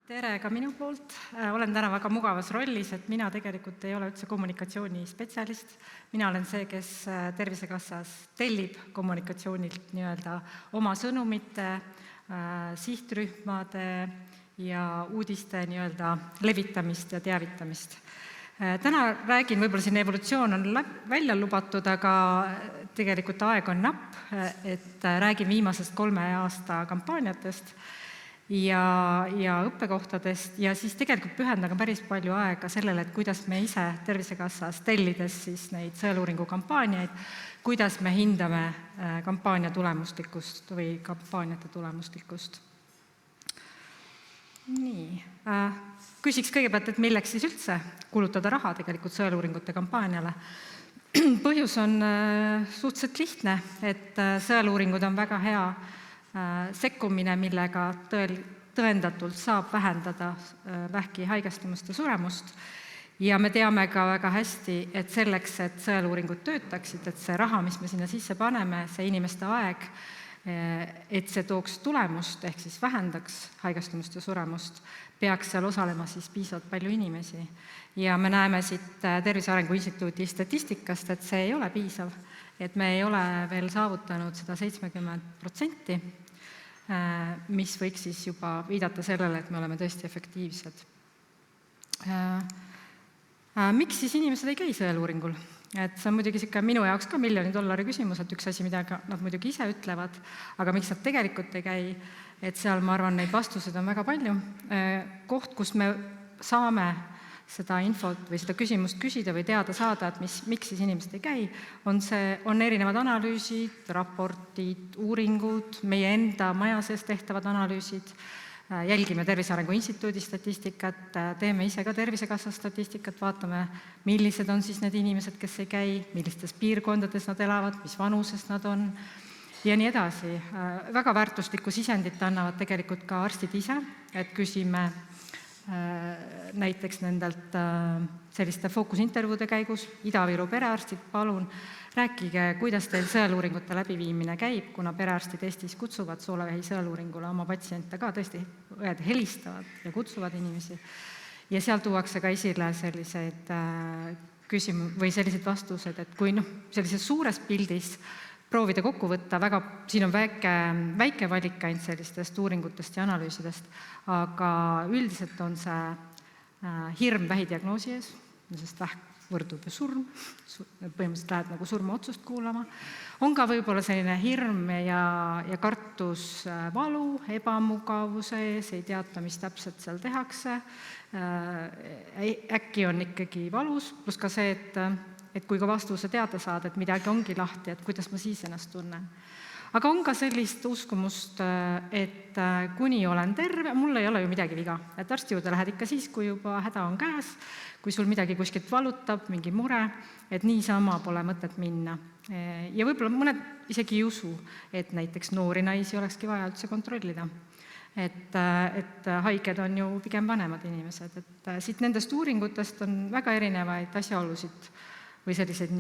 Tere ka minu poolt. Olen täna väga mugavas rollis, et mina tegelikult ei ole üldse kommunikatsioonispetsialist. Mina olen see, kes Tervisekassas tellib kommunikatsioonilt oma sõnumite, sihtrühmade ja uudiste levitamist ja teavitamist. Täna räägin, võib-olla siin evolutsioon on välja lubatud, aga tegelikult aeg on napp, et räägin viimasest 3 aasta kampaaniatest ja õppekohtadest ja siis tegelikult pühendan ka päris palju aega sellele, et kuidas me ise Tervisekassas tellides siis neid sõeluuringu kampaaniaid, kuidas me hindame kampaania tulemuslikkust või kampaaniate tulemuslikkust. Nii, küsiks kõigepealt, et milleks siis üldse kulutada raha tegelikult sõeluuringute kampaaniale. Põhjus on suhteliselt lihtne, et sõeluuringud on väga hea sekkumine, millega tõendatult saab vähendada vähki haigestumust ja suremust. Ja me teame ka väga hästi, et selleks, et sõeluuringud töötaksid, et see raha, mis me sinna sisse paneme, see inimeste aeg, et see tooks tulemust, ehk siis vähendaks haigestumust ja suremust, peaks seal osalema siis piisavalt palju inimesi. Ja me näeme siit Tervise Arengu Instituudi statistikast, et see ei ole piisav, et me ei ole veel saavutanud seda 70%, mis võiks siis juba viidata sellele, et me oleme tõesti efektiivsed. Miks siis inimesed ei käi sõeluuringul? Et see on muidugi minu jaoks ka $1 miljoni küsimus, et üks asi, mida nad muidugi ise ütlevad, aga miks nad tegelikult ei käi, et seal, ma arvan, neid vastuseid on väga palju. Koht, kus me saame seda infot või seda küsimust küsida või teada saada, et miks siis inimesed ei käi, on erinevad analüüsid, raportid, uuringud, meie enda maja sees tehtavad analüüsid, jälgime Tervise Arengu Instituudi statistikat, teeme ise ka Tervisekassa statistikat, vaatame, millised on siis need inimesed, kes ei käi, millistes piirkondades nad elavad, mis vanuses nad on ja nii edasi. Väga väärtuslikku sisendit annavad tegelikult ka arstid ise, et küsime näiteks nendelt selliste fookusintervjuude käigus, Ida-Viru perearstid, palun rääkige, kuidas teil sõeluuringute läbiviimine käib, kuna perearstid Eestis kutsuvad soolevähi sõeluuringule oma patsiente ka, tõesti õed helistavad ja kutsuvad inimesi. Ja seal tuuakse ka esile selliseid või sellised vastused, et kui sellises suures pildis proovida kokku võtta, siin on väike valik ainult sellistest uuringutest ja analüüsidest, aga üldiselt on see hirm vähidiagnoosi ees, sest vähk võrdub ju surm, põhimõtteliselt lähed nagu surmaotsust kuulama. On ka võib-olla selline hirm ja kartus valu, ebamugavuse ees, ei teata, mis täpselt seal tehakse, äkki on ikkagi valus, pluss ka see, et kui ka vastuse teada saada, et midagi ongi lahti, et kuidas ma siis ennast tunnen. Aga on ka sellist uskumust, et kuni olen terve, mul ei ole ju midagi viga, et arsti juurde lähed ikka siis, kui juba häda on käes, kui sul midagi kuskilt valutab, mingi mure, et niisama pole mõtet minna. Ja võib-olla mõned isegi ei usu, et näiteks noori naisi olekski vaja üldse kontrollida. Et haiged on ju pigem vanemad inimesed, et siit nendest uuringutest on väga erinevaid asjaolusid või selliseid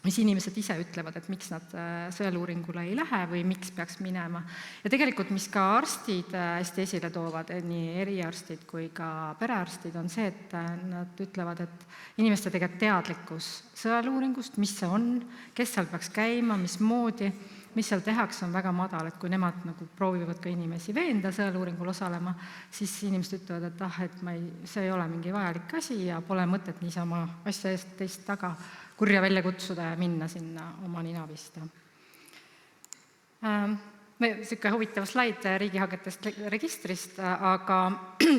mis inimesed ise ütlevad, et miks nad sõeluuringule ei lähe või miks peaks minema. Ja tegelikult, mis ka arstid hästi esile toovad, nii eriarstid kui ka perearstid, on see, et nad ütlevad, et inimeste tegelikult teadlikkus sõeluuringust, mis see on, kes seal peaks käima, mismoodi, mis seal tehakse, on väga madal, et kui nemad proovivad ka inimesi veenda sõeluuringul osalema, siis inimesed ütlevad, et see ei ole mingi vajalik asi ja pole mõtet niisama asja eest teist taga kurja välja kutsuda ja minna sinna oma nina pista. Selline huvitav slaid riigihangetest registrist, aga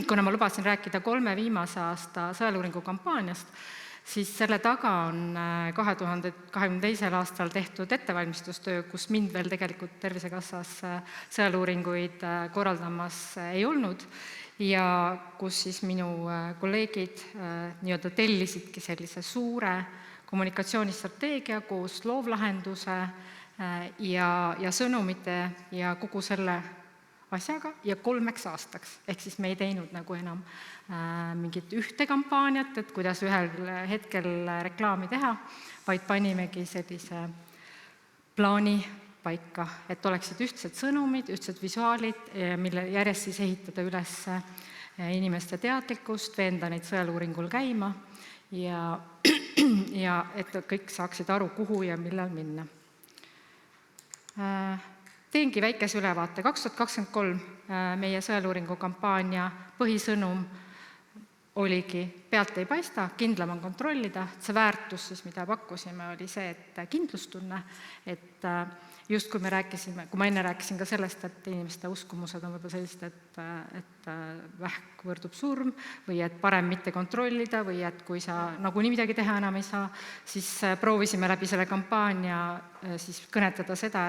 kuna ma lubasin rääkida 3 viimase aasta sõeluuringu kampaaniast, siis selle taga on 2022. aastal tehtud ettevalmistustöö, kus mind veel tegelikult Tervisekassas sõeluuringuid korraldamas ei olnud ja kus siis minu kolleegid tellisidki sellise suure kommunikatsioonistrateegia koos loovlahenduse ja sõnumite ja kogu selle asjaga ja 3 aastaks. Ehk siis me ei teinud enam mingit ühte kampaaniat, et kuidas ühel hetkel reklaami teha, vaid panimegi sellise plaani paika, et oleksid ühtsed sõnumid, ühtsed visuaalid, mille järjest siis ehitada üles inimeste teadlikkust, veenda neid sõeluuringul käima ja et kõik saaksid aru, kuhu ja millal minna. Teengi väikese ülevaate. 2023 meie sõeluuringu kampaania põhisõnum oligi pealt ei paista, kindlam on kontrollida. See väärtus, siis, mida pakkusime, oli see, et kindlustunne, et just kui ma enne rääkisin ka sellest, et inimeste uskumused on võib-olla sellised, et vähk võrdub surm või et parem mitte kontrollida või et kui sa nagunii midagi teha enam ei saa, siis proovisime läbi selle kampaania siis kõnetada seda,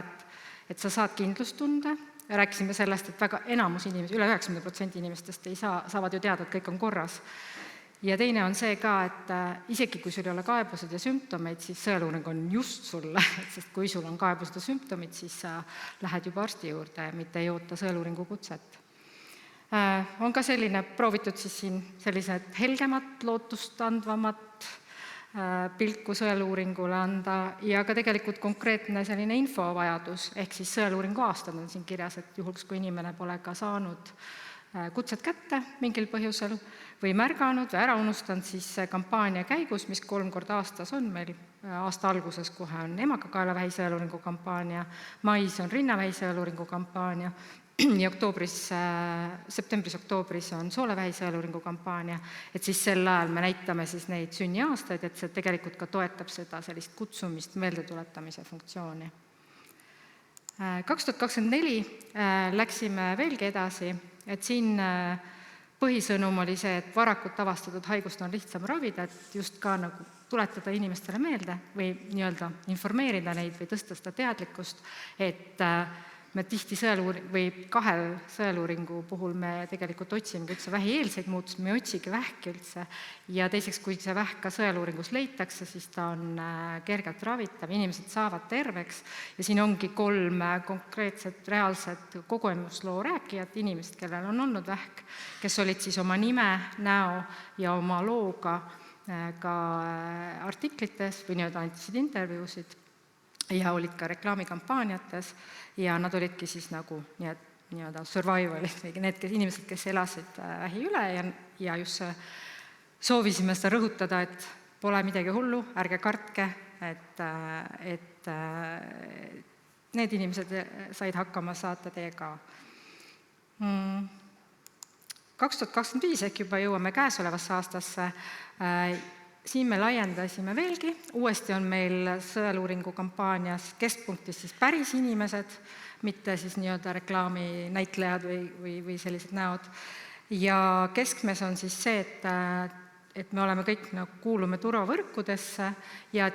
et sa saad kindlustunde. Rääkisime sellest, et väga enamus inimesi, üle 90% inimestest saavad ju teada, et kõik on korras. Ja teine on see ka, et isegi kui sul ei ole kaebused ja sümptomeid, siis sõeluuring on just sulle, sest kui sul on kaebused ja sümptomid, siis sa lähed juba arsti juurde, mitte ei oota sõeluuringu kutset. On ka selline proovitud siis siin sellised helgemat, lootust andvamat pilku sõeluuringule anda ja ka tegelikult konkreetne selline infovajadus, ehk siis sõeluuringu aastad on siin kirjas, et juhuks, kui inimene pole ka saanud kutset kätte mingil põhjusel või märganud või ära unustanud, siis kampaania käigus, mis 3 korda aastas on meil, aasta alguses kohe on emakakaelavähi sõeluuringu kampaania, mais on rinnavähi sõeluuringu kampaania ja septembris-oktoobris on soolevähi sõeluuringu kampaania, et siis sel ajal me näitame siis neid sünniaastaid, et see tegelikult ka toetab seda sellist kutsumist, meeldetuletamise funktsiooni. 2024 läksime veelgi edasi, et siin põhisõnum oli see, et varakult avastatud haigust on lihtsam ravida, et just ka nagu tuletada inimestele meelde või nii-öelda informeerida neid või tõsta seda teadlikkust, et me tihti kahel sõeluuringu puhul me tegelikult otsime üldse vähieelseid muutusi, me ei otsigi vähki üldse ja teiseks, kui see vähk ka sõeluuringus leitakse, siis ta on kergelt ravitav, inimesed saavad terveks ja siin ongi 3 konkreetset reaalset kogemusloo rääkijat, inimesed, kellel on olnud vähk, kes olid siis oma nime, näo ja oma looga ka artiklites või nii-öelda andsid intervjuusid ja olid ka reklaamikampaaniates ja nad olidki siis nagu nii-öelda survivalid või need inimesed, kes elasid vähi üle ja just soovisime seda rõhutada, et pole midagi hullu, ärge kartke, et need inimesed said hakkama, saate teie ka. 2025 ehk juba jõuame käesolevasse aastasse, siin me laiendasime veelgi, uuesti on meil sõeluuringu kampaanias keskpunktis siis päris inimesed, mitte siis nii-öelda reklaaminäitlejad või sellised näod. Ja keskmes on siis see, et me oleme kõik kuulume turvavõrkudesse ja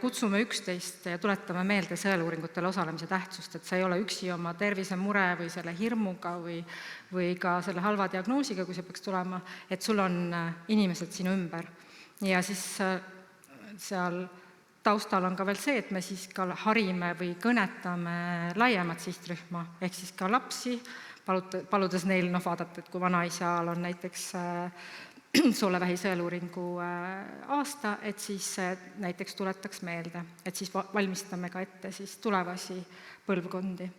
kutsume üksteist ja tuletame meelde sõeluuringutel osalemise tähtsust, et sa ei ole üksi oma tervisemure või selle hirmuga või ka selle halva diagnoosiga, kui see peaks tulema, et sul on inimesed sinu ümber. Ja siis seal taustal on ka veel see, et me siis ka harime või kõnetame laiemat sihtrühma, ehk siis ka lapsi, paludes neil vaadata, et kui vanaisal on näiteks soolevähi sõeluuringu aasta, et siis näiteks tuletaks meelde, et siis valmistame ka ette siis tulevasi põlvkondi.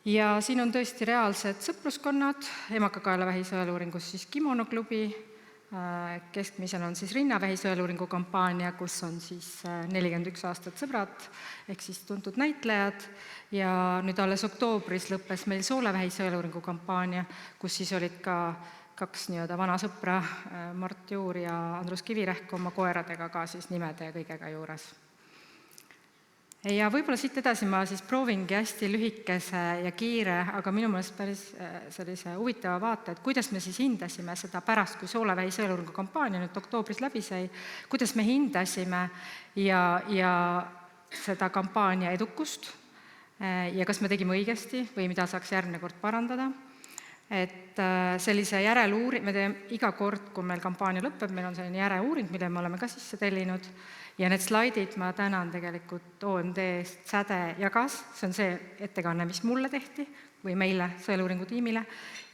Ja siin on tõesti reaalsed sõpruskonnad, emakakaelavähi sõeluuringus siis Kimonoklubi, keskmisel on siis rinnavähi sõeluuringu kampaania, kus on siis 41 aastat sõbrad, ehk siis tuntud näitlejad, ja nüüd alles oktoobris lõppes meil soolevähi sõeluuringu kampaania, kus siis olid ka 2 nii-öelda vana sõpra, Mart Juur ja Andrus Kivirähk oma koeradega ka siis nimede ja kõigega juures. Ja võib-olla siit edasi ma siis proovingi hästi lühikese ja kiire, aga minu meelest päris sellise huvitava vaate, et kuidas me siis hindasime seda pärast, kui soolevähi sõeluuringu kampaania nüüd oktoobris läbi sai, kuidas me hindasime ja seda kampaania edukust ja kas me tegime õigesti või mida saaks järgmine kord parandada. Et sellise me teeme iga kord, kui meil kampaania lõpeb, meil on selline järeuuring, mille me oleme ka sisse tellinud, ja need slaidid ma tänan tegelikult OMD-st Säde jagas, see on see ettekanne, mis mulle tehti või meile, sõeluuringu tiimile,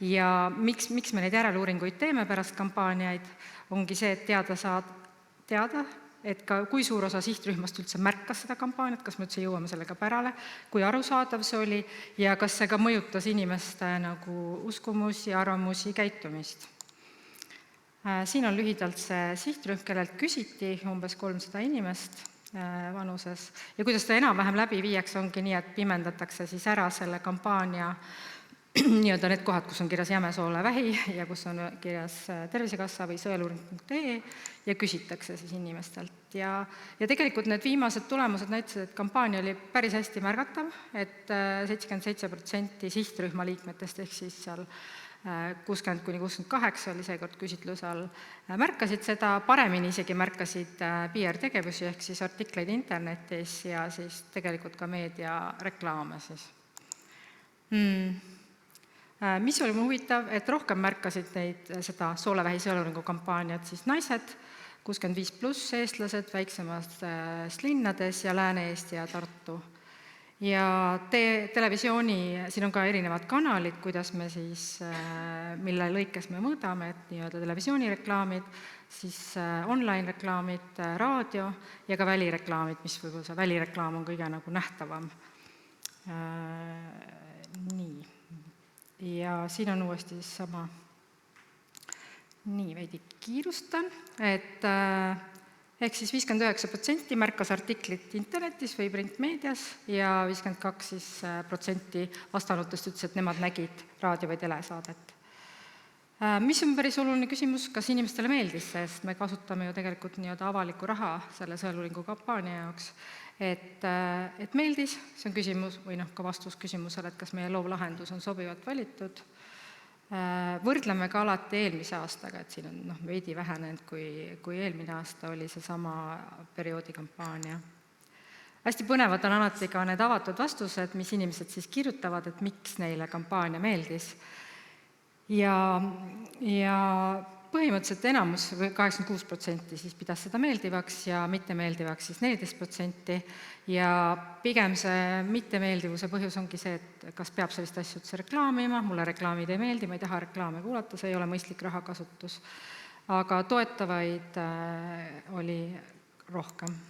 ja miks me neid järeuuringuid teeme pärast kampaaniaid, ongi see, et teada et ka kui suur osa sihtrühmast üldse märkas seda kampaaniat, kas me üldse jõuame sellega pärale, kui arusaadav see oli ja kas see ka mõjutas inimeste nagu uskumusi, arvamusi, käitumist. Siin on lühidalt see sihtrühm, kellelt küsiti umbes 300 inimest vanuses ja kuidas ta enam-vähem läbi viiakse, ongi nii, et pimendatakse siis ära selle kampaania nii-öelda need kohad, kus on kirjas Jäme-Soolevähi ja kus on kirjas Tervisekassa või sõeluuring.ee ja küsitakse siis inimestelt. Ja tegelikult need viimased tulemused näitasid, et kampaania oli päris hästi märgatav, et 77% sihtrühma liikmetest ehk siis seal 60–68 oli seekord küsitluse all, märkasid seda, paremini isegi märkasid PR-tegevusi ehk siis artikleid internetis ja siis tegelikult ka meediareklaame siis. Mis oli mul huvitav, et rohkem märkasid seda Soolevähi sõeluuringu kampaaniat siis naised, 65+ eestlased väiksemast linnades ja Lääne-Eesti ja Tartu. Ja televisiooni, siin on ka erinevad kanalid, kuidas me siis, mille lõikes me mõõdame, et nii-öelda televisioonireklaamid, siis online-reklaamid, raadio ja ka välireklaamid, mis võib-olla see välireklaam on kõige nagu nähtavam. Nii. Ja siin on uuesti sama, nii veidi kiirustan, et ehk siis 59% märkas artiklit internetis või printmeedias ja 52% vastanutest ütles, et nemad nägid raadio- või telesaadet. Mis on päris oluline küsimus, kas inimestele meeldis, sest me kasutame ju tegelikult nii-öelda avalikku raha selle sõeluuringu kampaania jaoks, et meeldis, see on küsimus või ka vastus küsimusele, et kas meie loovlahendus on sobivalt valitud. Võrdleme ka alati eelmise aastaga, et siin on veidi vähenenud, kui eelmine aasta oli see sama perioodi kampaania. Hästi põnevad on alati ka need avatud vastused, mis inimesed siis kirjutavad, et miks neile kampaania meeldis. Ja põhimõtteliselt enamus, 86% siis pidas seda meeldivaks ja mittemeeldivaks siis 14% ja pigem see mittemeeldivuse põhjus ongi see, et kas peab sellist asja üldse reklaamima, mulle reklaamid ei meeldi, ma ei taha reklaame kuulata, see ei ole mõistlik rahakasutus, aga toetavaid oli rohkem.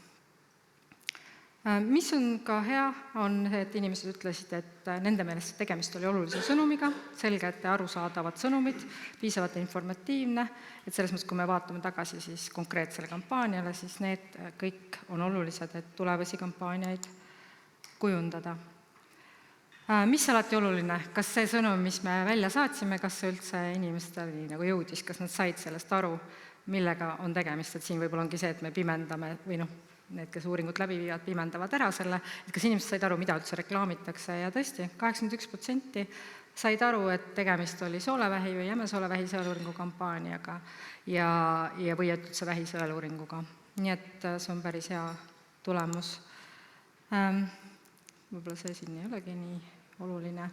Mis on ka hea, on see, et inimesed ütlesid, et nende meelest tegemist oli olulise sõnumiga, selged ja arusaadavad sõnumid, piisavalt informatiivne, et selles mõttes, kui me vaatame tagasi siis konkreetsele kampaaniale, siis need kõik on olulised, et tulevasi kampaaniaid kujundada. Mis alati oluline, kas see sõnum, mis me välja saatsime, kas see üldse inimestele nagu jõudis, kas nad said sellest aru, millega on tegemist, et siin võib-olla ongi see, et me pimendame või need, kes uuringut läbi viivad, pimendavad ära selle, et kas inimesed said aru, mida üldse reklaamitakse ja tõesti, 81% said aru, et tegemist oli Soolevähi või Jäme-Soolevähi sõeluuringu kampaaniaga või üldse vähi sõeluuringuga. Nii et see on päris hea tulemus. Võib-olla see siin ei olegi nii oluline.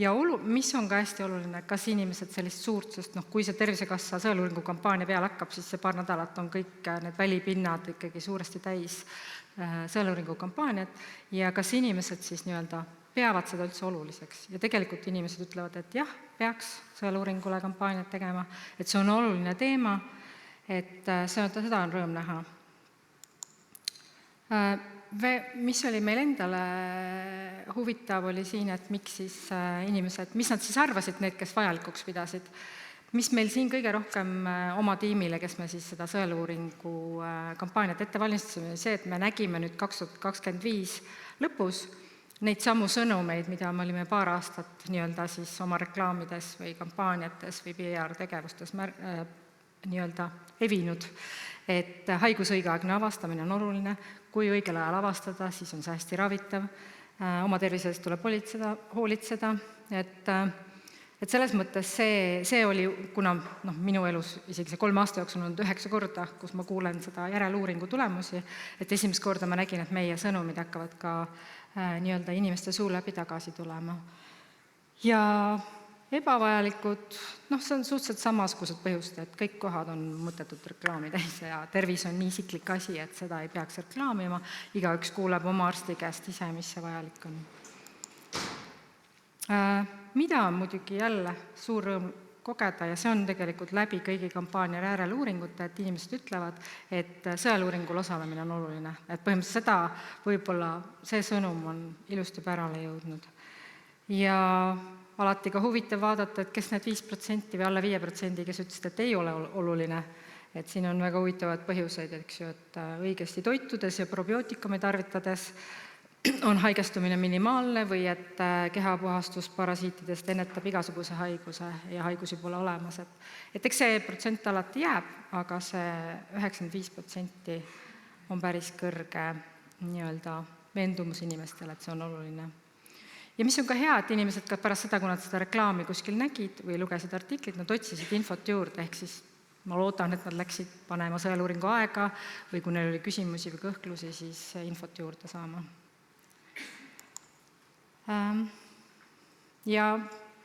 Ja mis on ka hästi oluline, kas inimesed sellist suurt, sest kui see Tervisekassa sõeluuringu kampaania peale hakkab, siis see paar nädalat on kõik need välipinnad ikkagi suuresti täis sõeluuringu kampaaniat ja kas inimesed siis nii-öelda peavad seda üldse oluliseks. Ja tegelikult inimesed ütlevad, et jah, peaks sõeluuringule kampaaniat tegema, et see on oluline teema, et seda on rõõm näha. Mis oli meil endale huvitav, oli siin, et miks siis inimesed, mis nad siis arvasid, need, kes vajalikuks pidasid. Mis meil siin kõige rohkem oma tiimile, kes me siis seda sõeluuringu kampaaniat ette valmistasime, see, et me nägime nüüd 2025 lõpus neid samu sõnumeid, mida me olime paar aastat nii-öelda siis oma reklaamides või kampaaniates või PR-tegevustes nii-öelda evinud, et haiguse õigeaegne avastamine on oluline, kui õigel ajal avastada, siis on see hästi ravitav, oma tervisest tuleb hoolitseda, et selles mõttes see oli, kuna minu elus isegi see 3 aasta jooksul on 9 korda, kus ma kuulen seda järeluuringu tulemusi, et esimest korda ma nägin, et meie sõnumid hakkavad ka nii-öelda inimeste suu läbi tagasi tulema. Ja ebavajalikud, see on suhteliselt samasugused põhjused, et kõik kohad on mõttetut reklaami täis ja tervis on nii isiklik asi, et seda ei peaks reklaamima, igaüks kuuleb oma arsti käest ise, mis see vajalik on. Mida on muidugi jälle suur rõõm kogeda ja see on tegelikult läbi kõigi kampaania järeleluuringute, et inimesed ütlevad, et sõeluuringul osalemine on oluline. Et põhimõtteliselt seda võib-olla see sõnum on ilusti pärale jõudnud. Ja alati ka huvitav vaadata, et kes need 5% või alla 5%, kes ütlesid, et ei ole oluline. Et siin on väga huvitavad põhjuseid, eks ju, et õigesti toitudes ja probiootikume tarvitades on haigestumine minimaalne või et kehapuhastus parasiitidest ennetab igasuguse haiguse ja haigusi pole olemas. Et eks see protsent alati jääb, aga see 95% on päris kõrge nii-öelda veendumus inimestele, et see on oluline. Ja mis on ka hea, et inimesed ka pärast seda, kui nad seda reklaami kuskil nägid või lugesid artiklit, nad otsisid infot juurde, ehk siis ma loodan, et nad läksid panema sõeluuringu aega või kui neil oli küsimusi või kõhklusi, siis infot juurde saama. Ja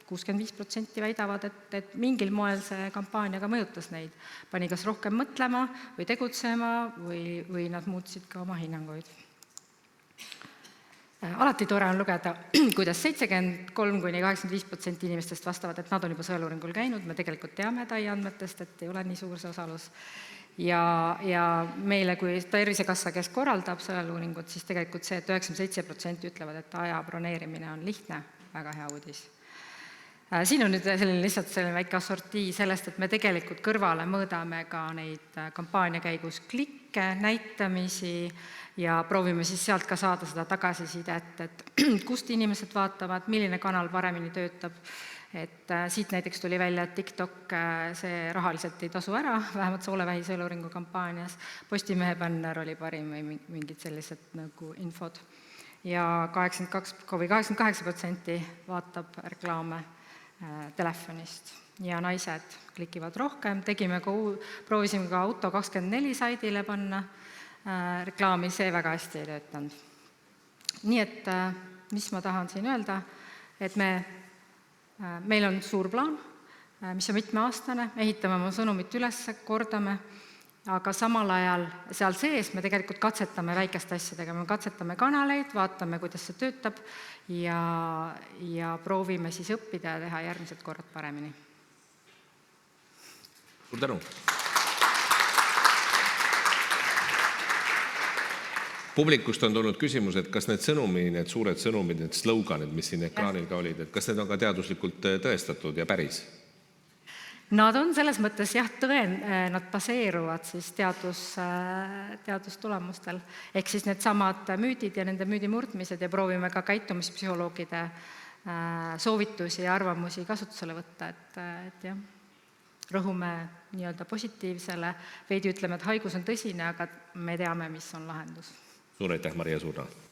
65% väidavad, et mingil moel see kampaania ka mõjutas neid. Pani kas rohkem mõtlema või tegutsema või nad muutsid ka oma hinnanguid. Alati tore on lugeda, kuidas 73–85% inimestest vastavad, et nad on juba sõeluuringul käinud, me tegelikult teame TAI andmetest, et ei ole nii suur see osalus. Ja meile, kui Tervisekassa, kes korraldab sõeluuringut, siis tegelikult see, et 97% ütlevad, et aja broneerimine on lihtne, väga hea uudis. Siin on nüüd lihtsalt selline väike assortii sellest, et me tegelikult kõrvale mõõdame ka neid kampaania käigus klikke, näitamisi ja proovime siis sealt ka saada seda tagasisidet, et kust inimesed vaatavad, milline kanal paremini töötab. Et siit näiteks tuli välja, et TikTok see rahaliselt ei tasu ära, vähemalt soolevähi sõeluuringu kampaanias. Postimehe bänner oli parim või mingid sellised nagu infod. Ja 88% vaatab reklaame telefonist ja naised klikivad rohkem. Proovisime ka Auto24 saidile panna reklaami, see väga hästi ei töötanud. Nii et mis ma tahan siin öelda, et meil on suur plaan, mis on mitmeaastane, ehitame oma sõnumit üles, kordame, aga samal ajal seal sees me tegelikult katsetame väikeste asjadega, me katsetame kanaleid, vaatame, kuidas see töötab ja proovime siis õppida ja teha järgmised korrad paremini. Suur tänu! Publikust on tulnud küsimus, et kas need need suured sõnumid, need sloganid, mis siin ekraanil ka olid, et kas need on ka teaduslikult tõestatud ja päris? Nad on selles mõttes nad baseeruvad siis teadustulemustel. Ehk siis need samad müüdid ja nende müüdi murdmised ja proovime ka käitumispsühholoogide soovitusi ja arvamusi kasutusele võtta, et jah, rõhume nii-öelda positiivsele, veidi ütleme, et haigus on tõsine, aga me teame, mis on lahendus. Suur aitäh, Maria Surna!